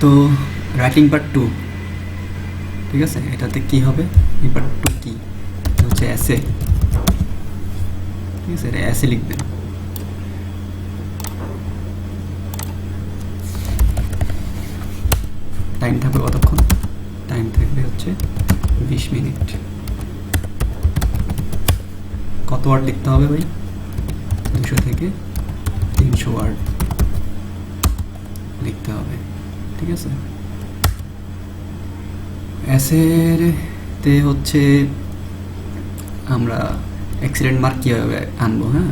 তো writing part 2, ঠিক আছে, এটাতে কি হবে, এই পার্ট 2 কি হচ্ছে অ্যাসে, ঠিক আছে, এটা অ্যাসে লিখবেন। টাইম থাকবে কতক্ষণ, টাইম থাকবে হচ্ছে 20 মিনিট। কত ওয়ার্ড লিখতে হবে ভাই, 200 থেকে 300 ওয়ার্ড লিখতে হবে, ঠিক আছে। অ্যাসেতে হচ্ছে আমরা অ্যাক্সিডেন্ট মার্ক কীভাবে আনবো, হ্যাঁ,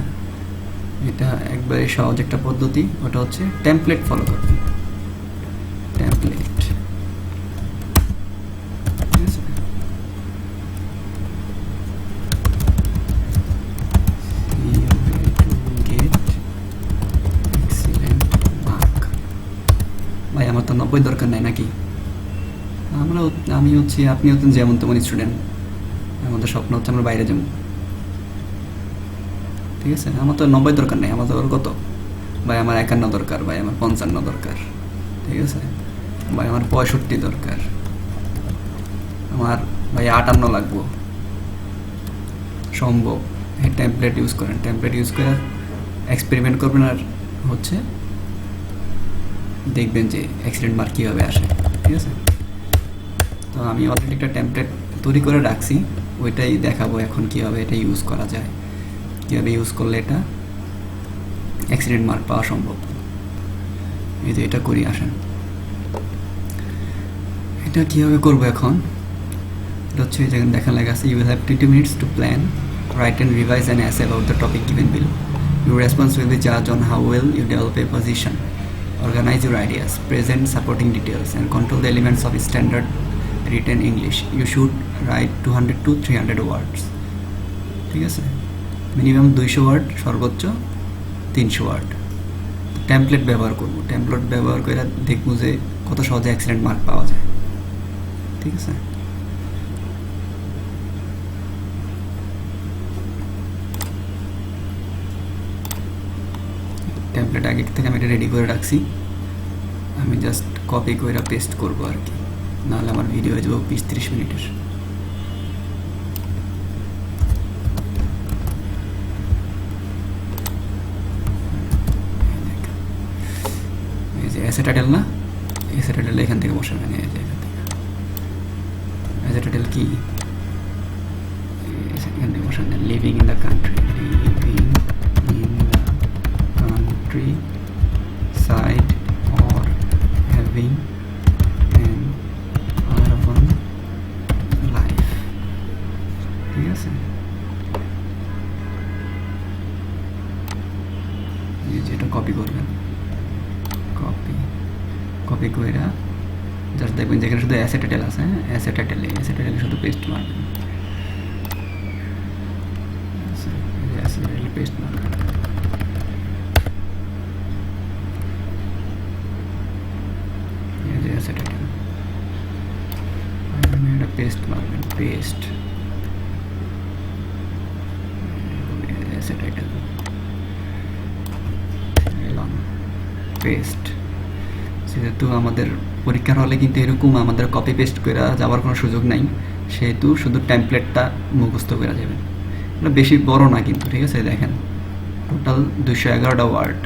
এটা একবারে সহজ একটা পদ্ধতি, ওটা হচ্ছে টেমপ্লেট ফলো করবেন। টেমপ্লেট, ঠিক আছে, ভাই আমার তো 90 দরকার নাই নাকি, আমি হচ্ছি, আপনি হচ্ছেন যেমন তেমন স্টুডেন্ট, আমাদের স্বপ্ন হচ্ছে আমরা বাইরে যাবো, ঠিক আছে। আমার তো 90 দরকার নেই, আমার তো কত ভাই, আমার 51 দরকার, ভাই আমার 55 দরকার, ঠিক আছে ভাই, আমার 65 দরকার, আমার ভাই 58 লাগবো সম্ভব। এই টেমপ্লেট ইউজ করেন, টেমপ্লেট ইউজ করে এক্সপেরিমেন্ট করবেন, আর হচ্ছে দেখবেন যে অ্যাক্সিডেন্ট মার্ক কীভাবে আসে, ঠিক আছে। তো আমি অলরেডি একটা টেমপ্লেট তৈরি করে রাখছি, ওইটাই দেখাবো এখন কীভাবে এটা ইউজ করা যায়, কীভাবে ইউজ করলে এটা অ্যাক্সিডেন্ট মার্ক পাওয়া সম্ভব। এই যে এটা করি, আসেন, এটা কীভাবে করবো এখন, এটা হচ্ছে যেখানে দেখা লেখা আছে, you will have 20 minutes to plan, write and revise an essay about the topic given below. Your response will be judged on how well you develop a position, organize your ideas, present supporting details, and control the elements of standard written English. You should write 200 to 300 words, ঠিক আছে, minimum 200 word, সর্বোচ্চ 300 word. Template ব্যবহার করবো, template ব্যবহার করে দেখবো যে কত সহজে অ্যাক্সিডেন্ট মার্ক পাওয়া যায়, ঠিক আছে। টেমপ্লেট আগে থেকে আমি এটা রেডি করে রাখছি, আমি জাস্ট কপি করে পেস্ট করবো আর কি, নাহলে আমার ভিডিও হয়ে যাবো 20-30 মিনিটের। এই যে এসে টাইটেল না, এসে টাইটেল এখান থেকে বসাবেন, এই যে এখান থেকে এসে টাইটেল কি, এখান থেকে বসান, living in the country, living in the country side or having an urban life, ঠিক আছে। যেটা কপি করবেন, কপি করে জাস্ট দেখবেন যেখানে শুধু অ্যাসে টাইটেল আছে, অ্যাসে টাইটেলে শুধু পেস্ট মারবেন, অ্যাসে টাইটেলে পেস্ট মারবেন, পেস্ট মারবেন, পেস্ট টাইটেল এলাম, পেস্ট। যেহেতু আমাদের পরীক্ষার হলে কিন্তু এরকম আমাদের কপি পেস্ট করে যাওয়ার কোনো সুযোগ নাই, সেহেতু শুধু টেমপ্লেটটা মুখস্থ করে যাবেন, এটা বেশি বড় না কিন্তু, ঠিক আছে। দেখেন টোটাল 211টা ওয়ার্ড,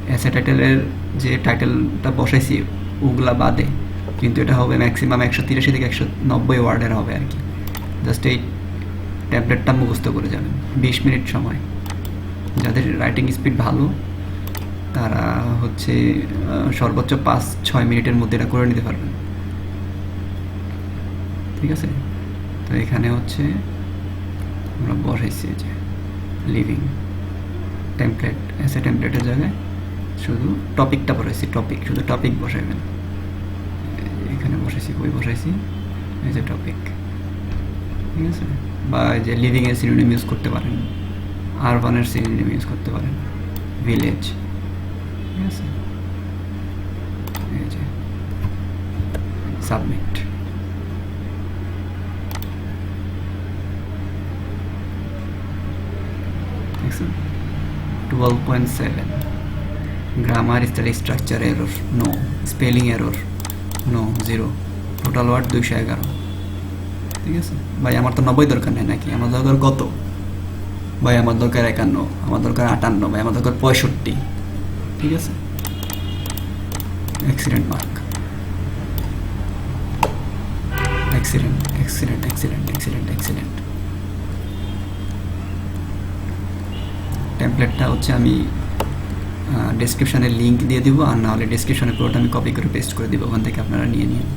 অ্যাসে টাইটেলের যে টাইটেলটা বসাইছি ওগুলা বাদে, কিন্তু এটা হবে ম্যাক্সিমাম 183 থেকে 190 ওয়ার্ডের হবে আর কি। জাস্ট এই ট্যাবলেটটা মুখস্থ করে যাবেন, 20 মিনিট সময়। যাদের রাইটিং স্পিড ভালো তারা হচ্ছে সর্বোচ্চ 5-6 মিনিটের মধ্যে এটা করে নিতে পারবেন, ঠিক আছে। তো এখানে হচ্ছে আমরা বসাইছি যে লিভিং টেমপ্লেট, এসে টেমপ্লেটের জায়গায় শুধু টপিকটা বসাইছি, শুধু টপিক বসাইবেন। এখানে বসাইছি, কই বসাইছি, এই যে টপিক, ঠিক আছে। বা এই যে লিভিংয়ের সিনোনিম ইউজ করতে পারেন, আরবানের সিনোনিম ইউজ করতে পারেন, ভিলেজ, ঠিক আছে। এই যে সাবমিট, দেখছেন 12.7 grammar style structure error no, spelling error no, 0, total word 211। ঠিক আছে ভাই, আমার তো 90 দরকার নেই নাকি, আমার দরকার কত ভাই? আমার দরকার 51, আমার দরকার 58, ভাই আমার দরকার 65। ঠিক আছে, excellent mark, excellent excellent excellent excellent excellent. টেমপ্লেটটা হচ্ছে আমি ডেসক্রিপশানে লিঙ্ক দিয়ে দিব, আর না হলে ডেসক্রিপশানে পুরোটা আমি কপি করে পেস্ট করে দিব, ওখান থেকে আপনারা নিয়ে নিন।